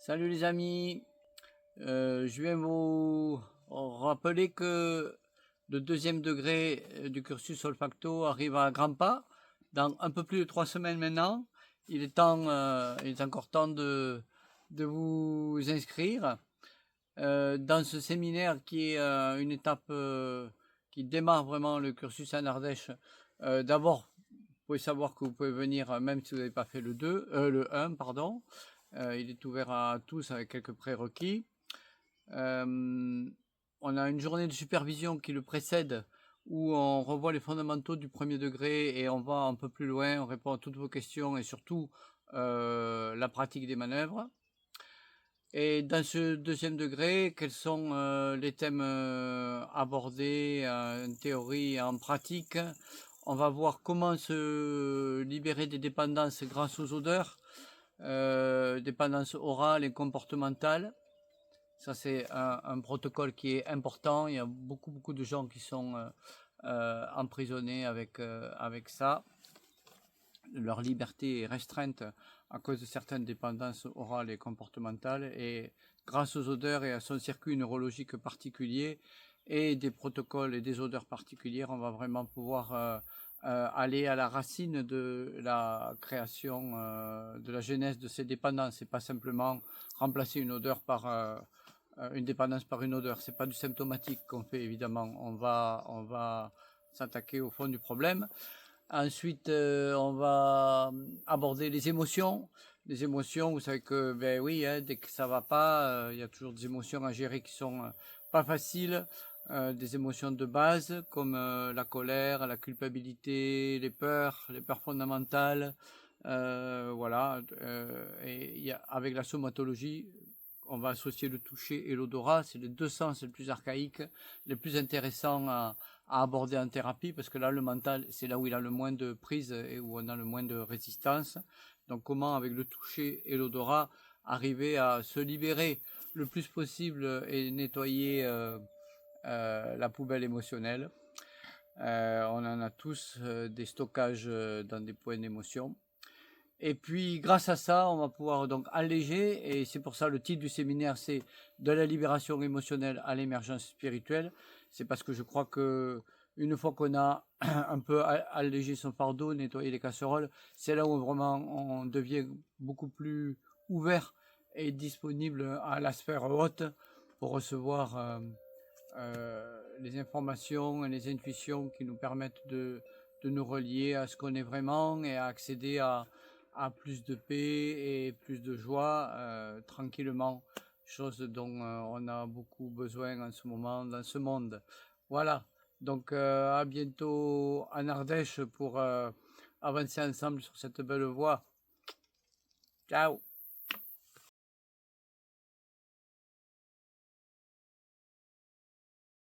Salut les amis, je viens vous rappeler que le deuxième degré du cursus Olfacto arrive à grands pas dans un peu plus de 3 semaines maintenant. Il est encore temps de vous inscrire dans ce séminaire qui est une étape qui démarre vraiment le cursus en Ardèche. D'abord, vous pouvez savoir que vous pouvez venir même si vous n'avez pas fait le 1, pardon. Il est ouvert à tous avec quelques prérequis. On a une journée de supervision qui le précède où on revoit les fondamentaux du premier degré et on va un peu plus loin, on répond à toutes vos questions et surtout la pratique des manœuvres. Et dans ce deuxième degré, quels sont les thèmes abordés en théorie et en pratique? On va voir comment se libérer des dépendances grâce aux odeurs, dépendances orales et comportementales. Ça, c'est un protocole qui est important. Il y a beaucoup de gens qui sont emprisonnés avec ça. Leur liberté est restreinte à cause de certaines dépendances orales et comportementales. Et grâce aux odeurs et à son circuit neurologique particulier et des protocoles et des odeurs particulières, on va vraiment pouvoir aller à la racine de la création, de la genèse de ces dépendances. C'est pas simplement remplacer une odeur par une dépendance par une odeur. C'est pas du symptomatique qu'on fait, évidemment. On va s'attaquer au fond du problème. Ensuite, on va aborder les émotions. Les émotions, vous savez que, ben oui, hein, dès que ça va pas, il y a toujours des émotions à gérer qui sont pas faciles. Des émotions de base comme la colère, la culpabilité, les peurs fondamentales. Voilà. Et avec la somatologie, on va associer le toucher et l'odorat. C'est les deux sens les plus archaïques, les plus intéressants à aborder en thérapie, parce que là, le mental, c'est là où il a le moins de prise et où on a le moins de résistance. Donc, comment, avec le toucher et l'odorat, arriver à se libérer le plus possible et nettoyer la poubelle émotionnelle. On en a tous des stockages dans des points d'émotion. Et puis, grâce à ça, on va pouvoir donc alléger, et c'est pour ça le titre du séminaire, c'est de la libération émotionnelle à l'émergence spirituelle. C'est parce que je crois que une fois qu'on a un peu allégé son fardeau, nettoyé les casseroles, c'est là où vraiment on devient beaucoup plus ouvert et disponible à la sphère haute pour recevoir les informations et les intuitions qui nous permettent de nous relier à ce qu'on est vraiment et à accéder à plus de paix et plus de joie tranquillement, chose dont on a beaucoup besoin en ce moment dans ce monde. Voilà, donc à bientôt en Ardèche pour avancer ensemble sur cette belle voie. Ciao.